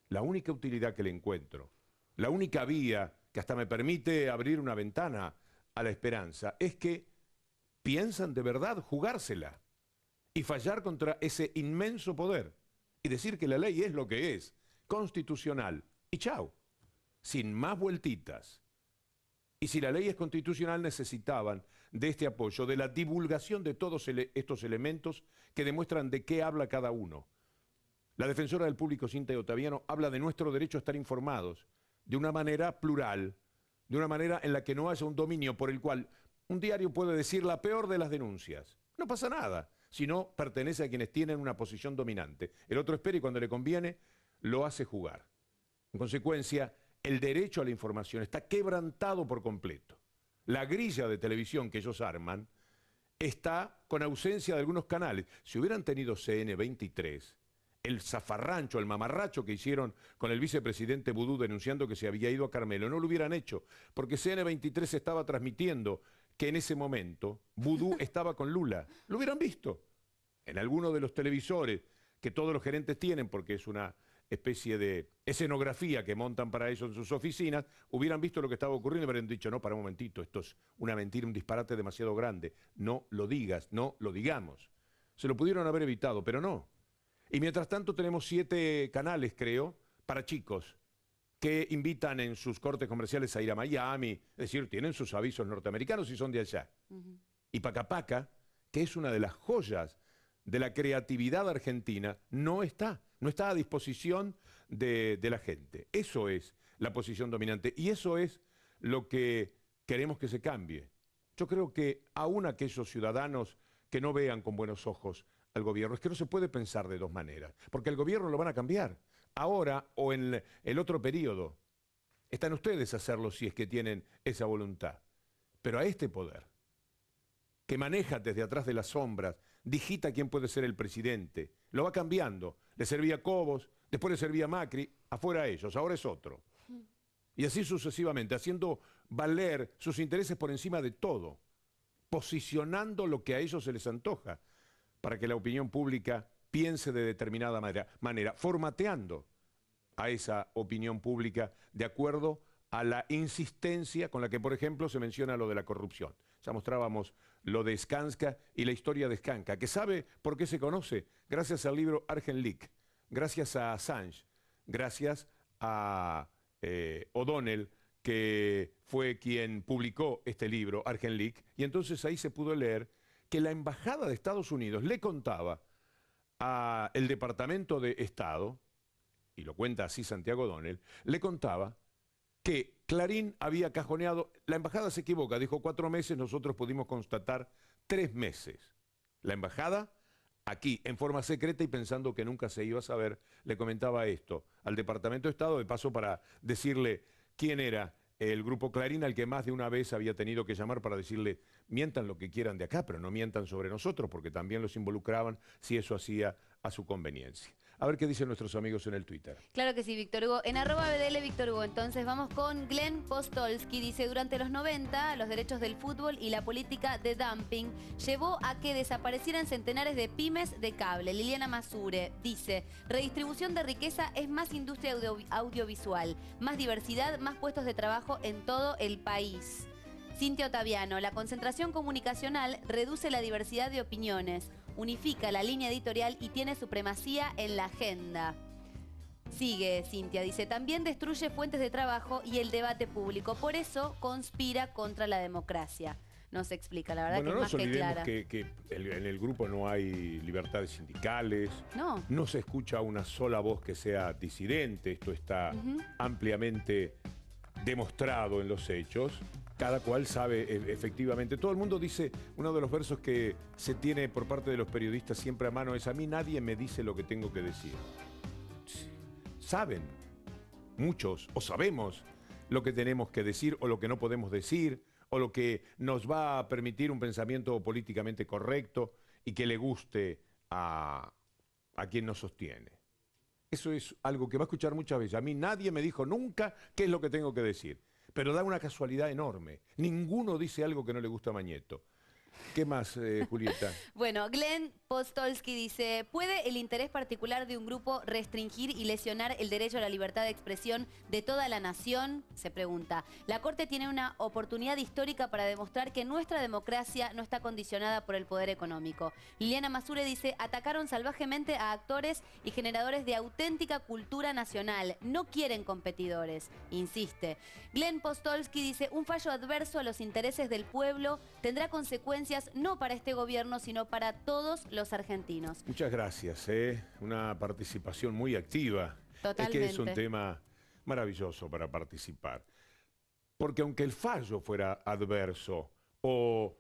S1: La única utilidad que le encuentro, la única vía que hasta me permite abrir una ventana a la esperanza, es que piensan de verdad jugársela y fallar contra ese inmenso poder y decir que la ley es lo que es, constitucional, y chao. sin más vueltitas. Y si la ley es constitucional, necesitaban de este apoyo, de la divulgación de todos estos elementos que demuestran de qué habla cada uno. La defensora del público, Cintia Ottaviano, habla de nuestro derecho a estar informados de una manera plural, de una manera en la que no haya un dominio por el cual un diario puede decir la peor de las denuncias. No pasa nada, si no pertenece a quienes tienen una posición dominante. El otro espera y cuando le conviene lo hace jugar. En consecuencia, el derecho a la información está quebrantado por completo. La grilla de televisión que ellos arman está con ausencia de algunos canales. Si hubieran tenido CN23, el zafarrancho, el mamarracho que hicieron con el vicepresidente Vudú denunciando que se había ido a Carmelo, no lo hubieran hecho, porque CN23 estaba transmitiendo que en ese momento Vudú estaba con Lula. Lo hubieran visto en alguno de los televisores que todos los gerentes tienen, porque es una especie de escenografía que montan para eso en sus oficinas, hubieran visto lo que estaba ocurriendo y hubieran dicho, no, para un momentito, esto es una mentira, un disparate demasiado grande, no lo digas, no lo digamos. Se lo pudieron haber evitado, pero no. Y mientras tanto tenemos 7 canales, creo, para chicos, que invitan en sus cortes comerciales a ir a Miami, es decir, tienen sus avisos norteamericanos y son de allá. Y Paca Paca, que es una de las joyas de la creatividad argentina, no está a disposición de la gente. Eso es la posición dominante y eso es lo que queremos que se cambie. Yo creo que aún aquellos ciudadanos que no vean con buenos ojos al gobierno, es que no se puede pensar de dos maneras, porque el gobierno lo van a cambiar, ahora o en el otro periodo. Están ustedes a hacerlo si es que tienen esa voluntad. Pero a este poder, que maneja desde atrás de las sombras, digita quién puede ser el presidente, lo va cambiando. Le servía a Cobos, después le servía a Macri, afuera a ellos, ahora es otro. Y así sucesivamente, haciendo valer sus intereses por encima de todo, posicionando lo que a ellos se les antoja, para que la opinión pública piense de determinada manera, formateando a esa opinión pública de acuerdo a la insistencia con la que, por ejemplo, se menciona lo de la corrupción. Ya mostrábamos lo de Skanska y la historia de Skanska, que sabe por qué se conoce, gracias al libro Argen Leak, gracias a Assange, gracias a O'Donnell, que fue quien publicó este libro, Argen Leak, y entonces ahí se pudo leer que la Embajada de Estados Unidos le contaba al Departamento de Estado, y lo cuenta así Santiago O'Donnell, le contaba que Clarín había cajoneado, la embajada se equivoca, dijo 4 meses, nosotros pudimos constatar 3 meses. La embajada, aquí, en forma secreta y pensando que nunca se iba a saber, le comentaba esto al Departamento de Estado, de paso para decirle quién era el grupo Clarín al que más de una vez había tenido que llamar para decirle, mientan lo que quieran de acá, pero no mientan sobre nosotros, porque también los involucraban si eso hacía a su conveniencia. A ver qué dicen nuestros amigos en el Twitter.
S11: Claro que sí, Víctor Hugo. En @BDL Víctor Hugo. Entonces vamos con Glenn Postolsky. Dice, durante los 90, los derechos del fútbol y la política de dumping llevó a que desaparecieran centenares de pymes de cable. Liliana Masure dice, redistribución de riqueza es más industria audiovisual, más diversidad, más puestos de trabajo en todo el país. Cintia Ottaviano, la concentración comunicacional reduce la diversidad de opiniones, unifica la línea editorial y tiene supremacía en la agenda. Sigue Cintia, dice, también destruye fuentes de trabajo y el debate público, por eso conspira contra la democracia. Nos explica, la verdad que es más que clara.
S1: Que en el grupo no hay libertades sindicales, no se escucha una sola voz que sea disidente, esto está ampliamente demostrado en los hechos. Cada cual sabe efectivamente. Todo el mundo dice, uno de los versos que se tiene por parte de los periodistas siempre a mano es, a mí nadie me dice lo que tengo que decir. Saben, muchos, o sabemos lo que tenemos que decir o lo que no podemos decir, o lo que nos va a permitir un pensamiento políticamente correcto y que le guste a quien nos sostiene. Eso es algo que va a escuchar muchas veces. A mí nadie me dijo nunca qué es lo que tengo que decir. Pero da una casualidad enorme. Ninguno dice algo que no le gusta a Mañeto. ¿Qué más, Julieta?
S11: Bueno, Glenn Postolsky dice, ¿puede el interés particular de un grupo restringir y lesionar el derecho a la libertad de expresión de toda la nación? Se pregunta. La Corte tiene una oportunidad histórica para demostrar que nuestra democracia no está condicionada por el poder económico. Liliana Masure dice, atacaron salvajemente a actores y generadores de auténtica cultura nacional. No quieren competidores, insiste. Glenn Postolsky dice, un fallo adverso a los intereses del pueblo tendrá consecuencias no para este gobierno, sino para todos los argentinos.
S1: Muchas gracias, una participación muy activa.
S11: Totalmente.
S1: Es que es un tema maravilloso para participar. Porque aunque el fallo fuera adverso o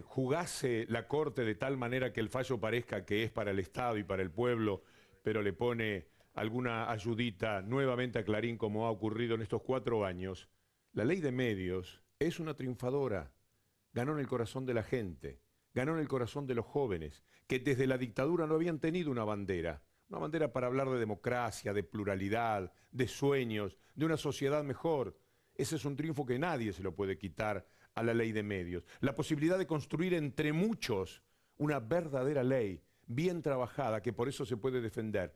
S1: jugase la Corte de tal manera que el fallo parezca que es para el Estado y para el pueblo, pero le pone alguna ayudita nuevamente a Clarín como ha ocurrido en estos 4 años, la ley de medios es una triunfadora. Ganó en el corazón de la gente, ganó en el corazón de los jóvenes, que desde la dictadura no habían tenido una bandera para hablar de democracia, de pluralidad, de sueños, de una sociedad mejor. Ese es un triunfo que nadie se lo puede quitar a la ley de medios. La posibilidad de construir entre muchos una verdadera ley, bien trabajada, que por eso se puede defender.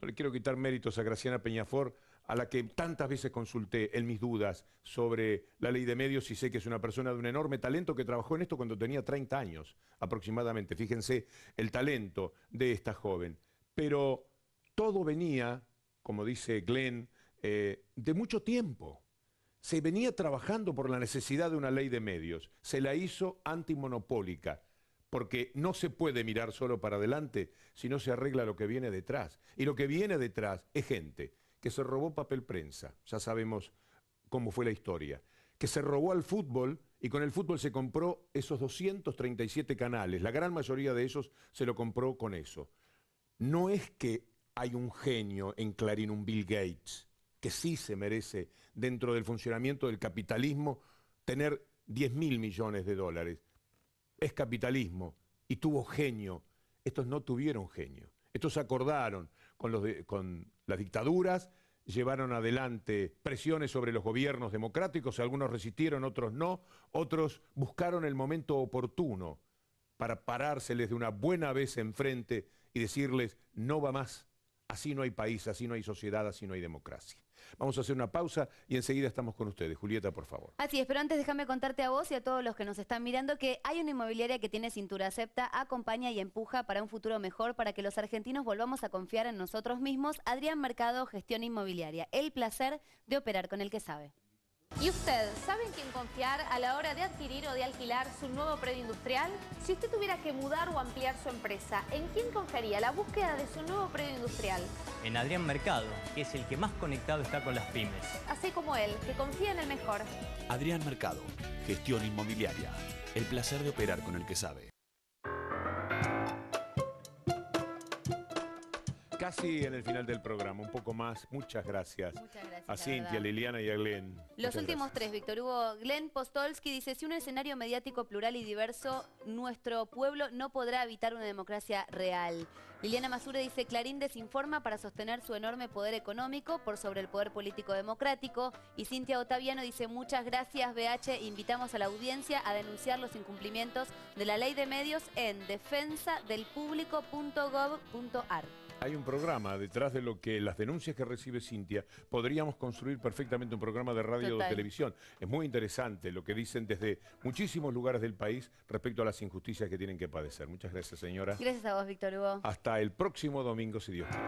S1: No le quiero quitar méritos a Graciana Peñafort, a la que tantas veces consulté en mis dudas sobre la ley de medios, y sé que es una persona de un enorme talento que trabajó en esto cuando tenía 30 años aproximadamente. Fíjense el talento de esta joven. Pero todo venía, como dice Glenn, de mucho tiempo. Se venía trabajando por la necesidad de una ley de medios. Se la hizo antimonopólica, porque no se puede mirar solo para adelante si no se arregla lo que viene detrás. Y lo que viene detrás es gente que se robó papel prensa, ya sabemos cómo fue la historia, que se robó al fútbol y con el fútbol se compró esos 237 canales, la gran mayoría de ellos se lo compró con eso. No es que hay un genio en Clarín, un Bill Gates, que sí se merece dentro del funcionamiento del capitalismo tener 10.000 millones de dólares. Es capitalismo y tuvo genio. Estos no tuvieron genio. Estos acordaron con las dictaduras, llevaron adelante presiones sobre los gobiernos democráticos, algunos resistieron, otros no, otros buscaron el momento oportuno para parárseles de una buena vez enfrente y decirles, no va más, así no hay país, así no hay sociedad, así no hay democracia. Vamos a hacer una pausa y enseguida estamos con ustedes. Julieta, por favor.
S11: Así es, pero antes déjame contarte a vos y a todos los que nos están mirando que hay una inmobiliaria que tiene cintura acepta, acompaña y empuja para un futuro mejor, para que los argentinos volvamos a confiar en nosotros mismos. Adrián Mercado, Gestión Inmobiliaria. El placer de operar con el que sabe.
S5: ¿Y usted sabe en quién confiar a la hora de adquirir o de alquilar su nuevo predio industrial? Si usted tuviera que mudar o ampliar su empresa, ¿en quién confiaría la búsqueda de su nuevo predio industrial?
S6: En Adrián Mercado, que es el que más conectado está con las pymes.
S5: Así como él, que confía en el mejor.
S7: Adrián Mercado, Gestión Inmobiliaria. El placer de operar con el que sabe.
S1: Casi en el final del programa, un poco más. Muchas gracias a Cintia, a Liliana y a Glenn.
S11: Los últimos 3, Víctor Hugo. Glenn Postolsky dice, si un escenario mediático plural y diverso, nuestro pueblo no podrá habitar una democracia real. Liliana Masure dice, Clarín desinforma para sostener su enorme poder económico por sobre el poder político democrático. Y Cintia Otaviano dice, muchas gracias BH, invitamos a la audiencia a denunciar los incumplimientos de la ley de medios en defensadelpublico.gov.ar.
S1: Hay un programa detrás de lo que las denuncias que recibe Cintia. Podríamos construir perfectamente un programa de radio o de televisión. Es muy interesante lo que dicen desde muchísimos lugares del país respecto a las injusticias que tienen que padecer. Muchas gracias, señora.
S11: Gracias a vos, Víctor Hugo.
S1: Hasta el próximo domingo, si Dios quiere.